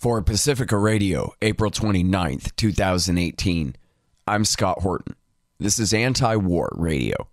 For Pacifica Radio, April 29th, 2018, I'm Scott Horton. This is Anti-War Radio.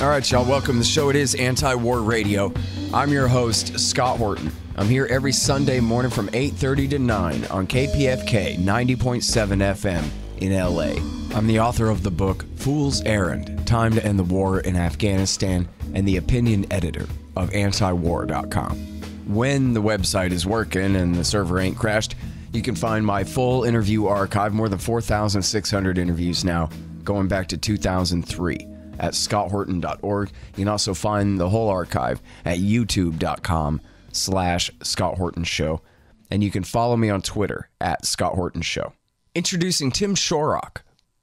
All right, y'all, welcome to the show. It is Anti-War Radio. I'm your host, Scott Horton. I'm here every Sunday morning from 8:30 to 9 on KPFK 90.7 FM in LA. I'm the author of the book, Fool's Errand, Time to End the War in Afghanistan, and the opinion editor of antiwar.com. When the website is working and the server ain't crashed, you can find my full interview archive, more than 4,600 interviews now, going back to 2003. At scotthorton.org. You can also find the whole archive at youtube.com/Scott Horton Show. And you can follow me on Twitter at Scott Horton Show. Introducing Tim Shorrock.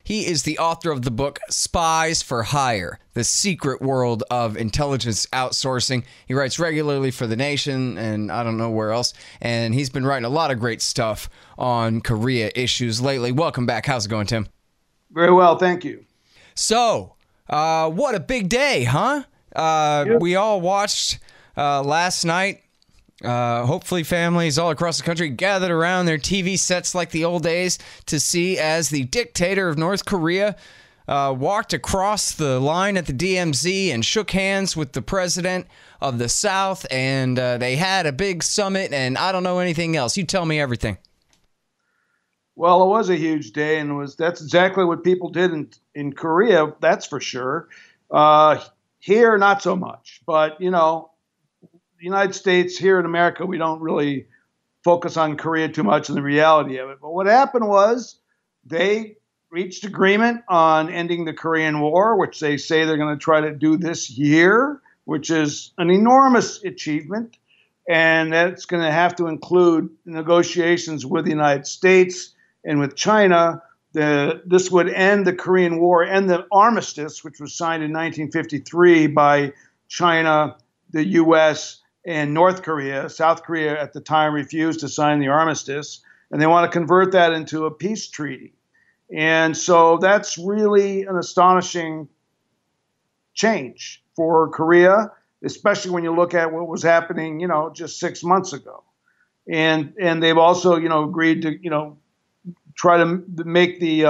He is the author of the book Spies for Hire, The Secret World of Intelligence Outsourcing. He writes regularly for The Nation and I don't know where else. And he's been writing a lot of great stuff on Korea issues lately. Welcome back. How's it going, Tim? Very well, thank you. So, what a big day, huh? Yep. We all watched last night. Hopefully families all across the country gathered around their TV sets like the old days to see as the dictator of North Korea walked across the line at the DMZ and shook hands with the president of the South, and they had a big summit, and I don't know anything else. You tell me everything. Well, it was a huge day, and that's exactly what people did in Korea, that's for sure. Here, not so much. But, you know, the United States, here in America, we don't really focus on Korea too much and the reality of it. But what happened was they reached agreement on ending the Korean War, which they say they're going to try to do this year, which is an enormous achievement. And that's going to have to include negotiations with the United States and with China. This would end the Korean War and the armistice, which was signed in 1953 by China, the U.S., and North Korea. South Korea at the time refused to sign the armistice, and they want to convert that into a peace treaty. And so that's really an astonishing change for Korea, especially when you look at what was happening, you know, just 6 months ago. And they've also, you know, agreed to, you know, try to make the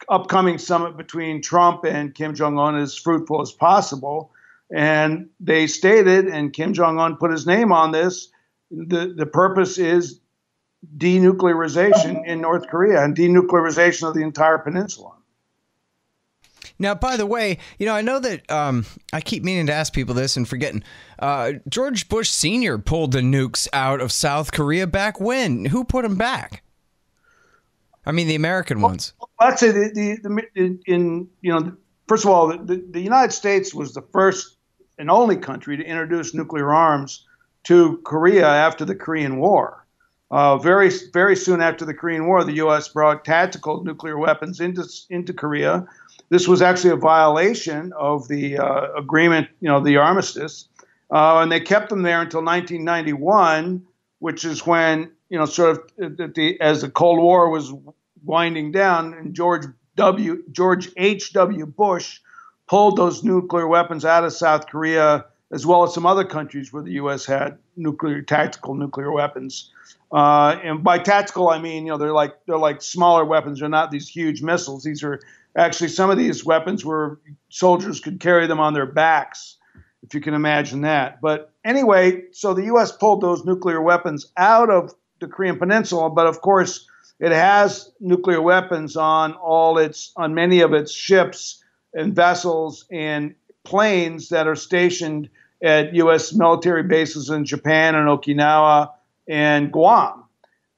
upcoming summit between Trump and Kim Jong-un as fruitful as possible. And they stated, and Kim Jong-un put his name on this, the purpose is denuclearization in North Korea and denuclearization of the entire peninsula. Now, by the way, you know, I know that I keep meaning to ask people this and forgetting. George Bush Sr. pulled the nukes out of South Korea back when? Who put them back? I mean, the American ones. I'd say first of all, the United States was the first and only country to introduce nuclear arms to Korea after the Korean War. Very, very soon after the Korean War, the U.S. brought tactical nuclear weapons into Korea. This was actually a violation of the agreement, you know, the armistice, and they kept them there until 1991, which is when, you know, sort of as the Cold War was winding down, and George H.W. Bush pulled those nuclear weapons out of South Korea, as well as some other countries where the U.S. had tactical nuclear weapons. And by tactical, I mean, you know, they're like smaller weapons. They're not these huge missiles. These are actually some of these weapons where soldiers could carry them on their backs, if you can imagine that. But anyway, so the U.S. pulled those nuclear weapons out of the Korean Peninsula, but of course it has nuclear weapons on many of its ships and vessels and planes that are stationed at U.S. military bases in Japan and Okinawa and Guam.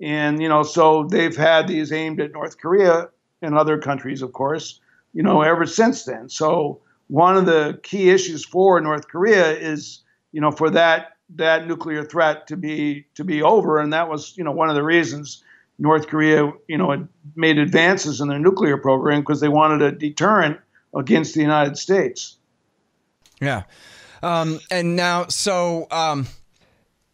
And, you know, so they've had these aimed at North Korea and other countries, of course, you know, ever since then. So one of the key issues for North Korea is, you know, for that nuclear threat to be over. And that was, you know, one of the reasons North Korea, you know, had made advances in their nuclear program, because they wanted a deterrent against the United States. Yeah. And now, so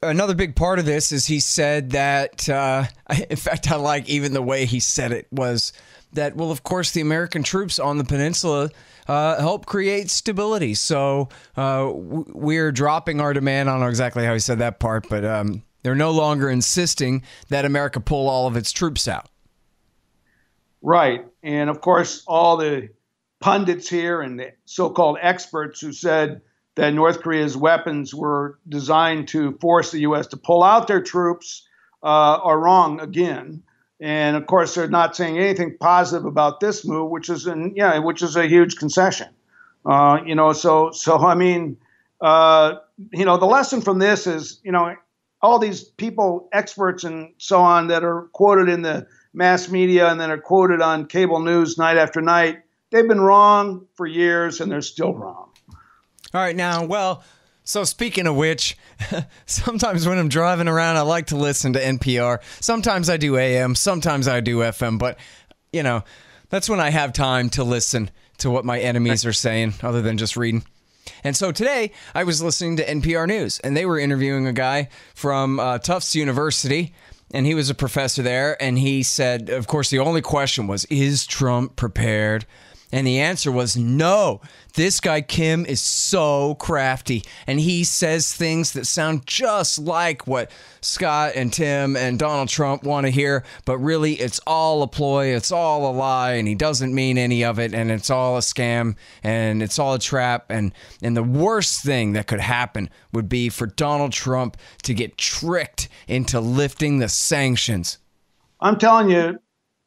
another big part of this is he said that, in fact, I like even the way he said it was that will, of course, the American troops on the peninsula help create stability. So we're dropping our demand. I don't know exactly how he said that part, but they're no longer insisting that America pull all of its troops out. Right. And of course, all the pundits here and the so-called experts who said that North Korea's weapons were designed to force the U.S. to pull out their troops are wrong again. And of course, they're not saying anything positive about this move, which is a huge concession. So I mean, the lesson from this is, all these people, experts and so on, that are quoted in the mass media and then are quoted on cable news night after night, they've been wrong for years and they're still wrong. All right, now, well, so speaking of which, sometimes when I'm driving around, I like to listen to NPR. Sometimes I do AM, sometimes I do FM, but, that's when I have time to listen to what my enemies are saying, other than just reading. And so today, I was listening to NPR News, and they were interviewing a guy from Tufts University, and he was a professor there, and he said, of course, the only question was, is Trump prepared? And the answer was no. This guy, Kim, is so crafty, and he says things that sound just like what Scott and Tim and Donald Trump want to hear, but really it's all a ploy, it's all a lie, and he doesn't mean any of it, and it's all a scam, and it's all a trap, and the worst thing that could happen would be for Donald Trump to get tricked into lifting the sanctions. I'm telling you,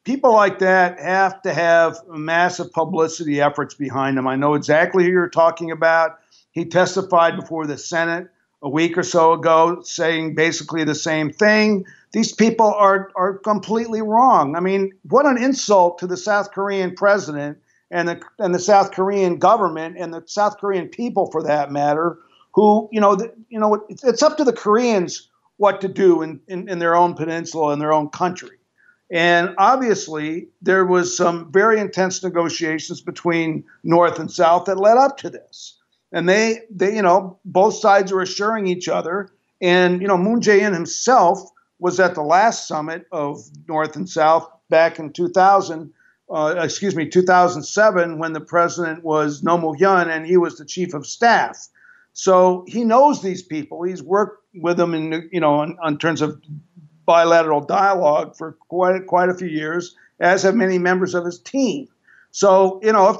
people like that have to have massive publicity efforts behind them. I know exactly who you're talking about. He testified before the Senate a week or so ago saying basically the same thing. These people are completely wrong. I mean, what an insult to the South Korean president and the South Korean government and the South Korean people, for that matter, who, it's up to the Koreans what to do in their own peninsula, in their own country. And obviously, there was some very intense negotiations between North and South that led up to this. And they both sides were assuring each other. And, Moon Jae-in himself was at the last summit of North and South back in 2007, when the president was Roh Moo-hyun and he was the chief of staff. So he knows these people. He's worked with them in terms of bilateral dialogue for quite a few years, as have many members of his team. So, if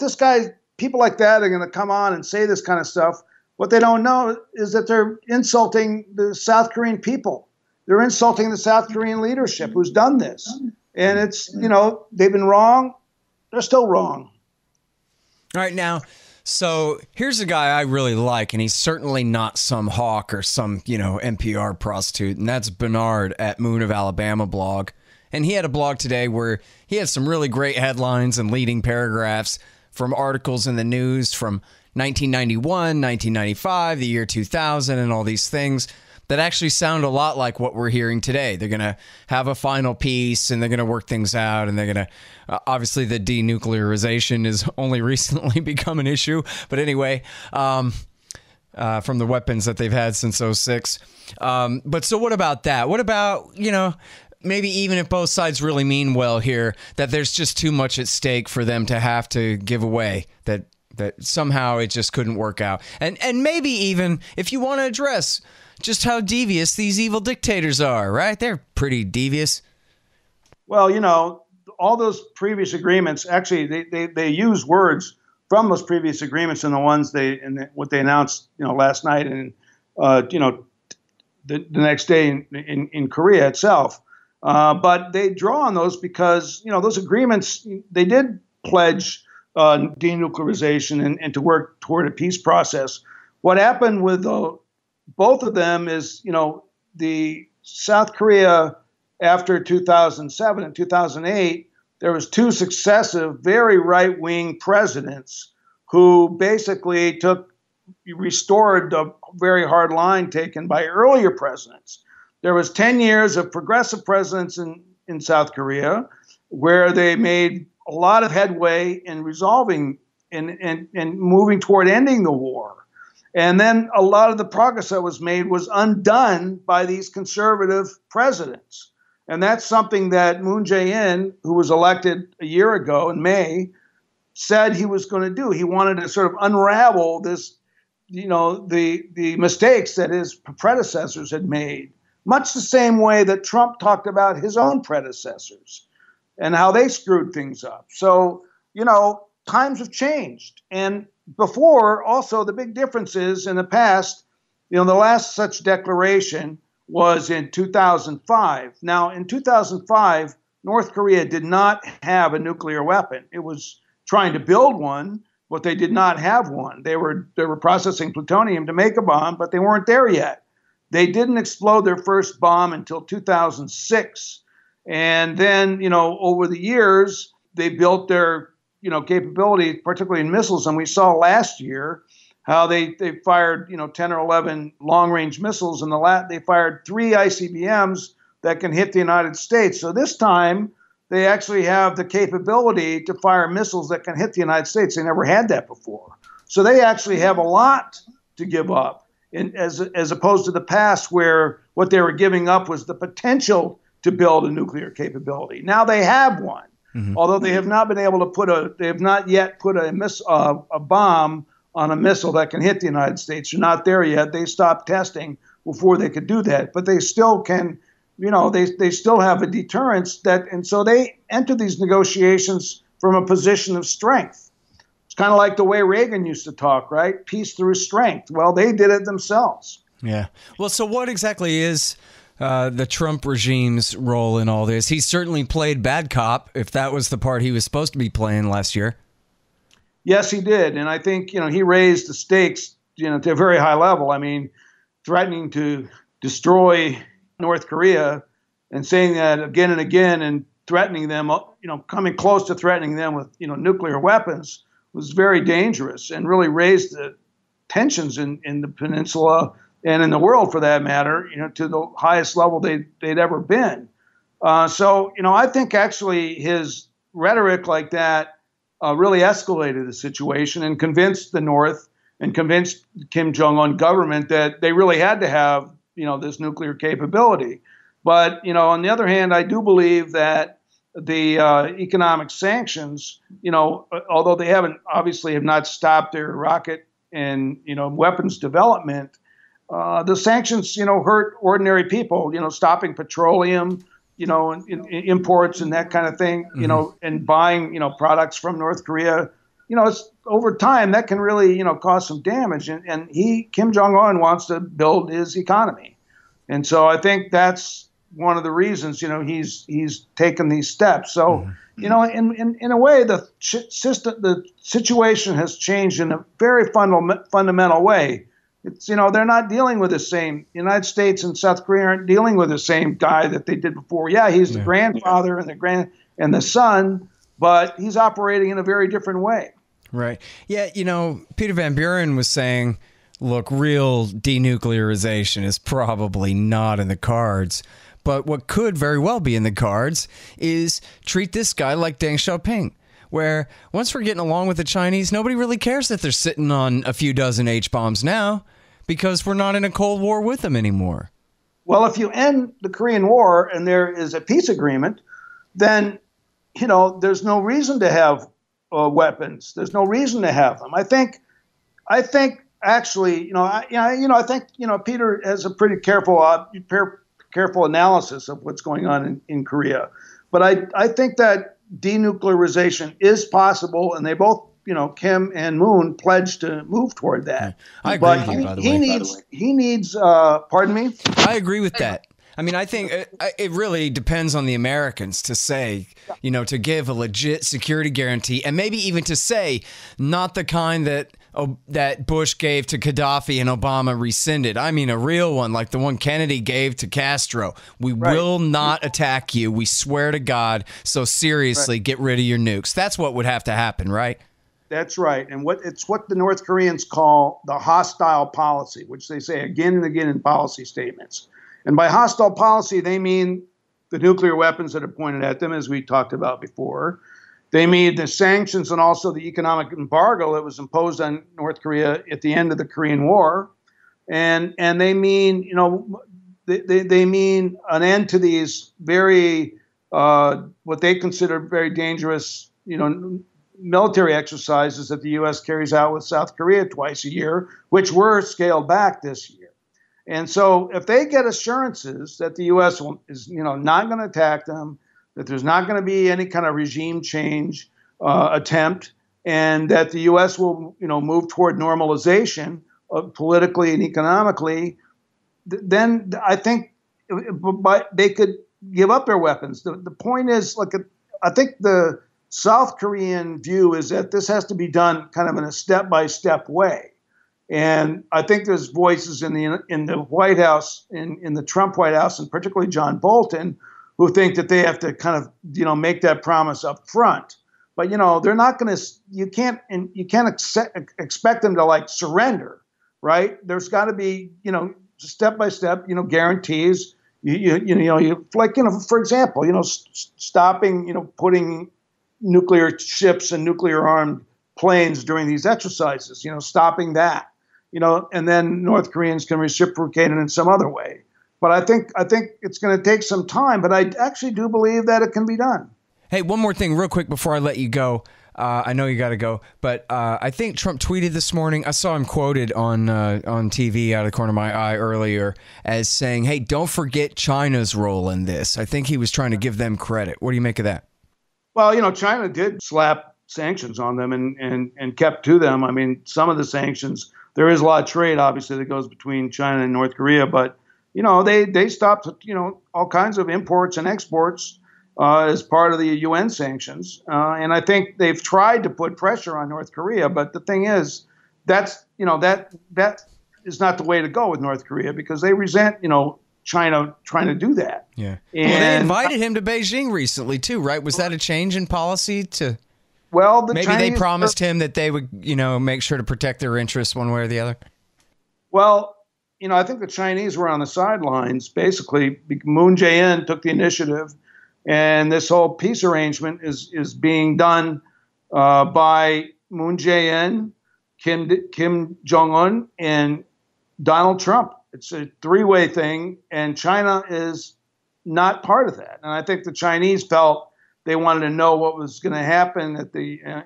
people like that are going to come on and say this kind of stuff, what they don't know is that they're insulting the South Korean people. They're insulting the South Korean leadership who's done this. And it's, they've been wrong. They're still wrong. All right, now, so here's a guy I really like, and he's certainly not some hawk or some, NPR prostitute, and that's Bernard at Moon of Alabama blog. And he had a blog today where he had some really great headlines and leading paragraphs from articles in the news from 1991, 1995, the year 2000, and all these things that actually sound a lot like what we're hearing today. They're going to have a final peace, and they're going to work things out, and they're going to obviously the denuclearization has only recently become an issue, but anyway, from the weapons that they've had since '06. But so what about that? What about, maybe even if both sides really mean well here, that there's just too much at stake for them to have to give away, that somehow it just couldn't work out. And maybe even if you want to address just how devious these evil dictators are, right? They're pretty devious. Well, all those previous agreements, actually, they use words from those previous agreements and the ones what they announced, last night and, the next day in Korea itself. But they draw on those because, those agreements, they did pledge denuclearization and to work toward a peace process. What happened with both of them is, the South Korea after 2007 and 2008, there was two successive, very right-wing presidents who basically restored the very hard line taken by earlier presidents. There was 10 years of progressive presidents in South Korea where they made a lot of headway in resolving and moving toward ending the war. And then a lot of the progress that was made was undone by these conservative presidents. And that's something that Moon Jae-in, who was elected a year ago in May, said he was going to do. He wanted to sort of unravel this, the mistakes that his predecessors had made, much the same way that Trump talked about his own predecessors and how they screwed things up. So, times have changed. And before, also, the big difference is in the past, the last such declaration was in 2005. Now, in 2005, North Korea did not have a nuclear weapon. It was trying to build one, but they did not have one. They were processing plutonium to make a bomb, but they weren't there yet. They didn't explode their first bomb until 2006. And then, over the years, they built their, capability, particularly in missiles. And we saw last year how they fired, 10 or 11 long-range missiles. And they fired 3 ICBMs that can hit the United States. So this time, they actually have the capability to fire missiles that can hit the United States. They never had that before. So they actually have a lot to give up, as opposed to the past where what they were giving up was the potential to build a nuclear capability. Now they have one, although they have not been able to they have not yet put a bomb on a missile that can hit the United States. They're not there yet. They stopped testing before they could do that, but they still can. They still have a deterrence and so they enter these negotiations from a position of strength. It's kind of like the way Reagan used to talk, right? Peace through strength. Well, they did it themselves. Yeah. Well, so what exactly is the Trump regime's role in all this? He certainly played bad cop, if that was the part he was supposed to be playing last year. Yes, he did. And I think, he raised the stakes, to a very high level. I mean, threatening to destroy North Korea and saying that again and again and threatening them, coming close to threatening them with, nuclear weapons was very dangerous and really raised the tensions in the peninsula and in the world for that matter, to the highest level they'd ever been. So, I think actually his rhetoric like that really escalated the situation and convinced the North and convinced Kim Jong-un government that they really had to have this nuclear capability. But, on the other hand, I do believe that the economic sanctions, although they obviously have not stopped their rocket and, weapons development, the sanctions, hurt ordinary people, stopping petroleum, imports and that kind of thing, and buying, products from North Korea. It's over time that can really, cause some damage. And Kim Jong-un wants to build his economy. And so I think that's one of the reasons, he's taken these steps. So, in a way, the situation has changed in a very fundamental way. It's, they're not dealing with the same, United States and South Korea aren't dealing with the same guy that they did before. Yeah, he's the grandfather and the son, but he's operating in a very different way. Right. Yeah, Peter Van Buren was saying, look, real denuclearization is probably not in the cards. But what could very well be in the cards is treat this guy like Deng Xiaoping, where once we're getting along with the Chinese, nobody really cares that they're sitting on a few dozen H-bombs now because we're not in a Cold War with them anymore. Well, if you end the Korean War and there is a peace agreement, then, there's no reason to have weapons. There's no reason to have them. I think actually, I think, Peter has a pretty careful analysis of what's going on in Korea. But I think that denuclearization is possible, and they both, Kim and Moon pledged to move toward that. I agree with you, by the way. He needs, pardon me? I agree with that. I mean, I think it really depends on the Americans to say, to give a legit security guarantee, and maybe even to say not the kind that Bush gave to Gaddafi and Obama rescinded. I mean, a real one, like the one Kennedy gave to Castro. We will not attack you. We swear to God. So seriously, get rid of your nukes. That's what would have to happen, right? That's right. And it's what the North Koreans call the hostile policy, which they say again and again in policy statements. And by hostile policy, they mean the nuclear weapons that are pointed at them, as we talked about before. They mean the sanctions and also the economic embargo that was imposed on North Korea at the end of the Korean War. And they mean, they mean an end to these very what they consider very dangerous, military exercises that the U.S. carries out with South Korea twice a year, which were scaled back this year. And so, if they get assurances that the U.S. is, not going to attack them, that there's not going to be any kind of regime change attempt, and that the U.S. will, move toward normalization politically and economically, then I think they could give up their weapons. The point is, I think the South Korean view is that this has to be done kind of in a step-by-step way. And I think there's voices in the White House, in the Trump White House, and particularly John Bolton, who think that they have to kind of, make that promise up front. But, they're not going to, you can't expect them to surrender, right? There's got to be, step by step, guarantees. For example, stopping, putting nuclear ships and nuclear armed planes during these exercises, stopping that, and then North Koreans can reciprocate it in some other way. But I think it's going to take some time, but I actually do believe that it can be done. Hey, one more thing real quick before I let you go. I know you got to go, but I think Trump tweeted this morning. I saw him quoted on TV out of the corner of my eye earlier as saying, hey, don't forget China's role in this. I think he was trying to give them credit. What do you make of that? Well, China did slap sanctions on them and kept to them. I mean, some of the sanctions, there is a lot of trade, obviously, that goes between China and North Korea, but, they stopped, all kinds of imports and exports as part of the UN sanctions. And I think they've tried to put pressure on North Korea. But the thing is, that is not the way to go with North Korea, because they resent, China trying to do that. Yeah. And they invited him to Beijing recently, too, right? Was that a change in policy to? Well, maybe Chinese, they promised him that they would, make sure to protect their interests one way or the other. Well, I think the Chinese were on the sidelines. Basically, Moon Jae-in took the initiative. And this whole peace arrangement is being done by Moon Jae-in, Kim Jong-un, and Donald Trump. It's a three-way thing, and China is not part of that. And I think the Chinese felt they wanted to know what was going to happen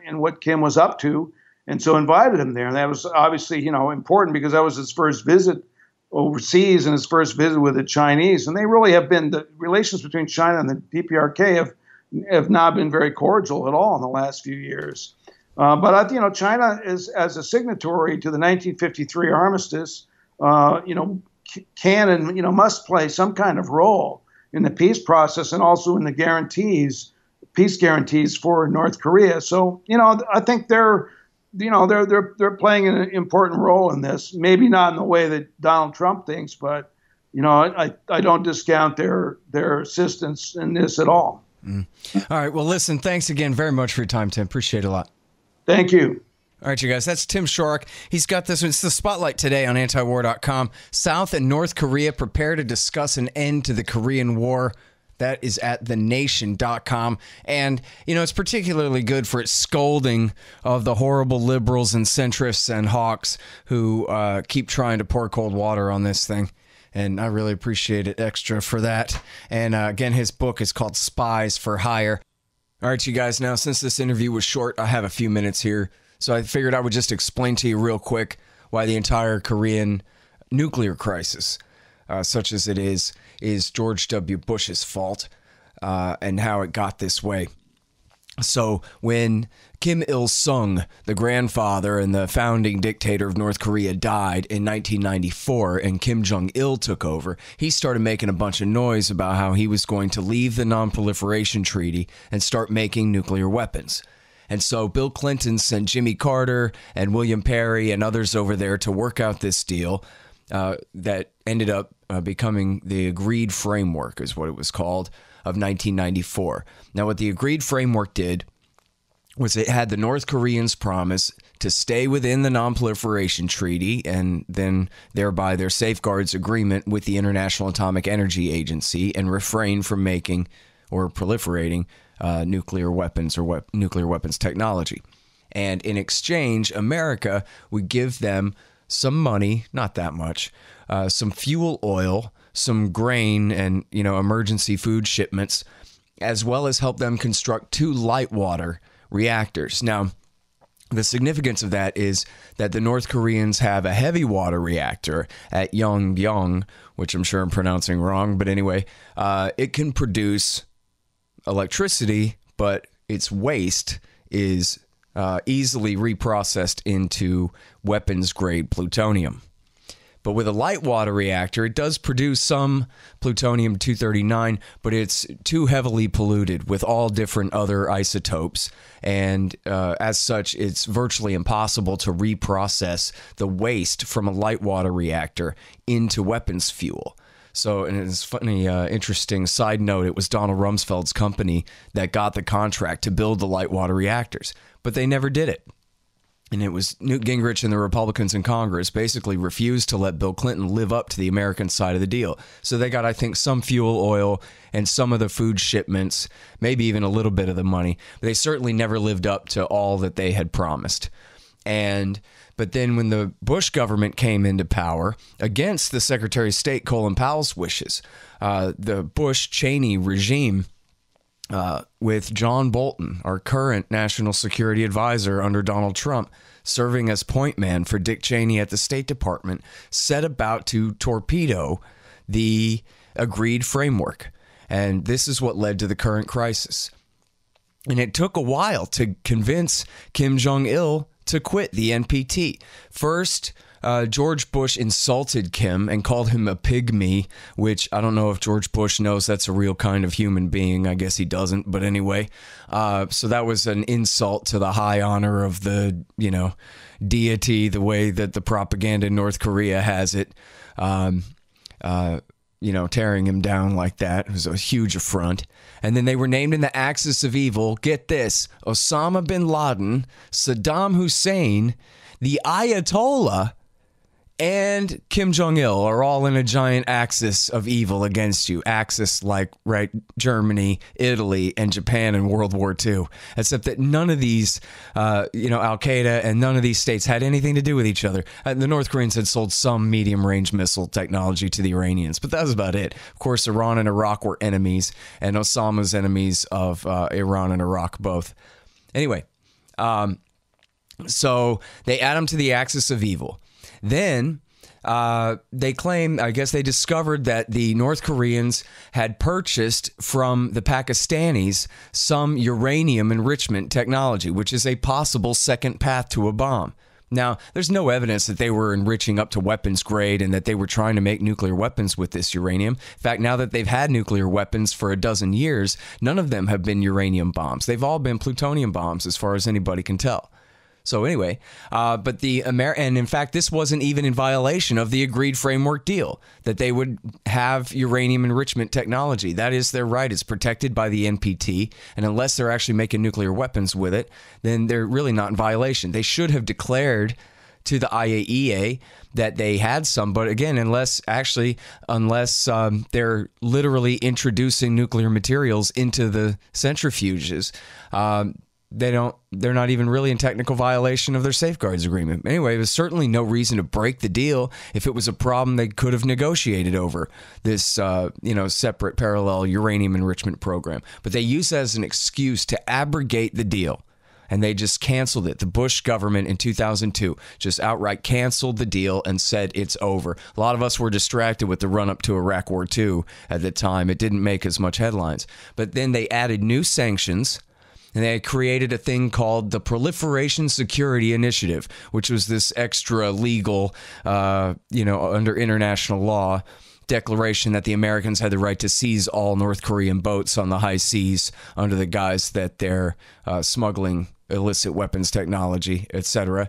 and what Kim was up to, and so invited him there. And that was obviously, important, because that was his first visit overseas and his first visit with the Chinese. And they really have been, the relations between China and the DPRK have not been very cordial at all in the last few years. But China is, as a signatory to the 1953 armistice, can and must play some kind of role in the peace process and also in the peace guarantees for North Korea. So I think they're playing an important role in this. Maybe not in the way that Donald Trump thinks, but I don't discount their assistance in this at all. Mm. All right. Well, listen, thanks again very much for your time, Tim. Appreciate it a lot. Thank you. All right, you guys, that's Tim Shorrock. He's got this. It's the Spotlight today on antiwar.com. South and North Korea prepare to discuss an end to the Korean War. That is at thenation.com. And, it's particularly good for its scolding of the horrible liberals and centrists and hawks who keep trying to pour cold water on this thing. And I really appreciate it extra for that. And again, his book is called Spies for Hire. All right, you guys, now since this interview was short, I have a few minutes here. So I figured I would just explain to you real quick why the entire Korean nuclear crisis, such as it is George W. Bush's fault and how it got this way. So when Kim Il-sung, the grandfather and the founding dictator of North Korea, died in 1994 and Kim Jong-il took over, he started making a bunch of noise about how he was going to leave the Non-Proliferation Treaty and start making nuclear weapons. And so Bill Clinton sent Jimmy Carter and William Perry and others over there to work out this deal that ended up becoming the Agreed Framework, is what it was called, of 1994. Now, what the Agreed Framework did was it had the North Koreans promise to stay within the Non-Proliferation Treaty and then thereby their safeguards agreement with the International Atomic Energy Agency and refrain from making or proliferating nuclear weapons or nuclear weapons technology. And in exchange, America would give them some money, not that much, some fuel oil, some grain and, emergency food shipments, as well as help them construct 2 light water reactors. Now, the significance of that is that the North Koreans have a heavy water reactor at Yongbyon, which I'm sure I'm pronouncing wrong, but anyway, it can produce electricity, but its waste is easily reprocessed into weapons-grade plutonium. But with a light water reactor, it does produce some plutonium-239, but it's too heavily polluted with all different other isotopes. And as such, it's virtually impossible to reprocess the waste from a light water reactor into weapons fuel. So, and it's funny, interesting side note, it was Donald Rumsfeld's company that got the contract to build the light water reactors, but they never did it. And it was Newt Gingrich and the Republicans in Congress basically refused to let Bill Clinton live up to the American side of the deal. So they got, I think, some fuel oil and some of the food shipments, maybe even a little bit of the money. But they certainly never lived up to all that they had promised. But then when the Bush government came into power, against the Secretary of State Colin Powell's wishes, the Bush-Cheney regime, with John Bolton, our current national security advisor under Donald Trump, serving as point man for Dick Cheney at the State Department, set about to torpedo the agreed framework. And this is what led to the current crisis. And it took a while to convince Kim Jong-il to quit the NPT. First, George Bush insulted Kim and called him a pygmy, which I don't know if George Bush knows that's a real kind of human being. I guess he doesn't. But anyway, so that was an insult to the high honor of the, deity, the way that the propaganda in North Korea has it, tearing him down like that. It was a huge affront. And then they were named in the axis of evil. Get this: Osama bin Laden, Saddam Hussein, the Ayatollah, and Kim Jong-il are all in a giant axis of evil against you. Axis like, right, Germany, Italy, and Japan in World War II. Except that none of these, Al-Qaeda and none of these states had anything to do with each other. The North Koreans had sold some medium-range missile technology to the Iranians, but that was about it. Of course, Iran and Iraq were enemies, and Osama's enemies of Iran and Iraq both. Anyway, so they add them to the axis of evil. Then they claim, I guess they discovered that the North Koreans had purchased from the Pakistanis some uranium enrichment technology, which is a possible second path to a bomb. Now, there's no evidence that they were enriching up to weapons grade and that they were trying to make nuclear weapons with this uranium. In fact, now that they've had nuclear weapons for a dozen years, none of them have been uranium bombs. They've all been plutonium bombs as far as anybody can tell. So anyway, but and in fact, this wasn't even in violation of the agreed framework deal that they would have uranium enrichment technology. That is their right. It's protected by the NPT. And unless they're actually making nuclear weapons with it, then they're really not in violation. They should have declared to the IAEA that they had some. But again, unless they're literally introducing nuclear materials into the centrifuges, they're not even really in technical violation of their safeguards agreement. Anyway, there's certainly no reason to break the deal. If it was a problem, they could have negotiated over this, separate parallel uranium enrichment program. But they used it as an excuse to abrogate the deal. And they just canceled it. The Bush government in 2002 just outright canceled the deal and said it's over. A lot of us were distracted with the run-up to Iraq War II at the time. It didn't make as much headlines. But then they added new sanctions. And they had created a thing called the Proliferation Security Initiative, which was this extra legal, under international law, declaration that the Americans had the right to seize all North Korean boats on the high seas under the guise that they're smuggling illicit weapons technology, etc.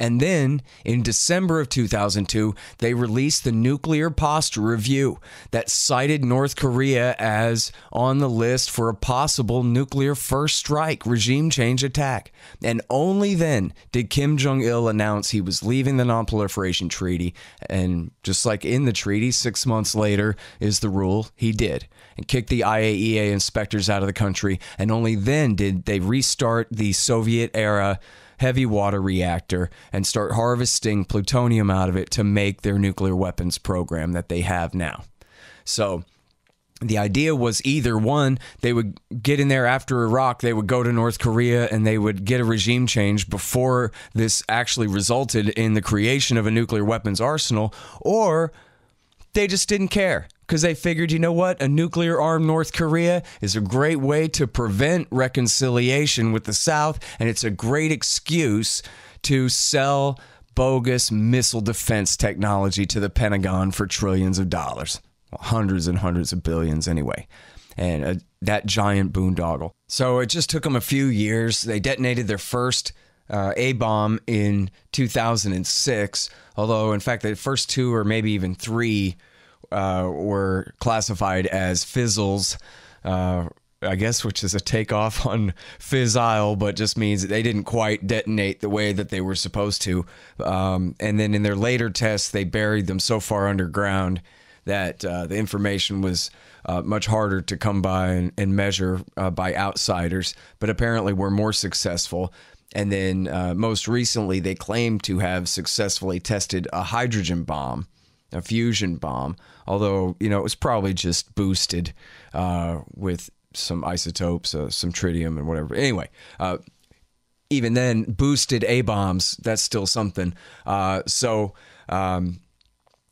And then in December of 2002, they released the Nuclear Posture Review that cited North Korea as on the list for a possible nuclear first strike regime change attack. And only then did Kim Jong-il announce he was leaving the Non-Proliferation Treaty. And just like in the treaty, 6 months later is the rule, he did. And kicked the IAEA inspectors out of the country. And only then did they restart the Soviet-era heavy water reactor and start harvesting plutonium out of it to make their nuclear weapons program that they have now. So the idea was either one, they would get in there after Iraq, they would go to North Korea and they would get a regime change before this actually resulted in the creation of a nuclear weapons arsenal, or they just didn't care because they figured, you know what, a nuclear-armed North Korea is a great way to prevent reconciliation with the South, and it's a great excuse to sell bogus missile defense technology to the Pentagon for trillions of dollars. Well, hundreds and hundreds of billions anyway, and that giant boondoggle. So it just took them a few years. They detonated their first A-bomb in 2006, although in fact the first two or maybe even three were classified as fizzles, I guess, which is a takeoff on fissile, but just means that they didn't quite detonate the way that they were supposed to. And then in their later tests, they buried them so far underground that the information was much harder to come by and measure by outsiders, but apparently were more successful. And then most recently, they claimed to have successfully tested a hydrogen bomb, a fusion bomb, although, you know, it was probably just boosted with some isotopes, some tritium and whatever. Anyway, even then, boosted A-bombs, that's still something.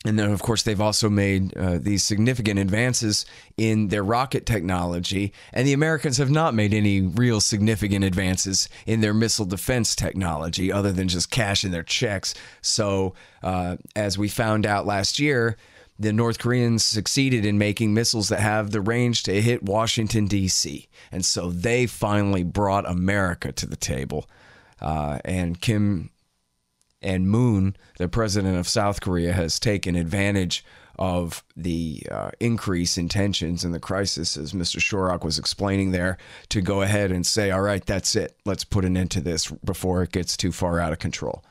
And then, of course, they've also made these significant advances in their rocket technology, and the Americans have not made any real significant advances in their missile defense technology other than just cashing their checks. So, as we found out last year, the North Koreans succeeded in making missiles that have the range to hit Washington, D.C., and so they finally brought America to the table. And Kim and Moon, the president of South Korea, has taken advantage of the increase in tensions and the crisis, as Mr. Shorrock was explaining there, to go ahead and say, all right, that's it. Let's put an end to this before it gets too far out of control.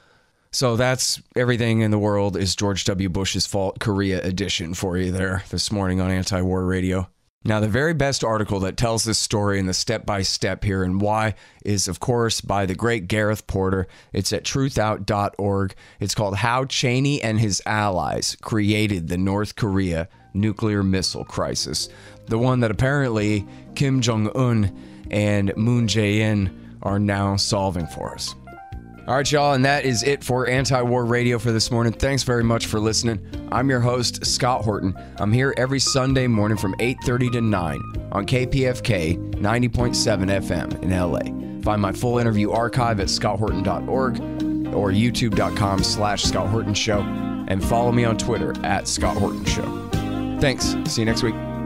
So that's Everything in the World is George W. Bush's Fault, Korea edition for you there this morning on Anti-War Radio. Now, the very best article that tells this story and the step-by-step here and why is, of course, by the great Gareth Porter. It's at truthout.org. It's called How Cheney and His Allies Created the North Korea Nuclear Missile Crisis, the one that apparently Kim Jong-un and Moon Jae-in are now solving for us. All right, y'all, and that is it for Anti-War Radio for this morning. Thanks very much for listening. I'm your host, Scott Horton. I'm here every Sunday morning from 8:30 to 9 on KPFK 90.7 FM in LA. Find my full interview archive at scotthorton.org or youtube.com/Scott Horton Show, and follow me on Twitter at Scott Horton Show. Thanks. See you next week.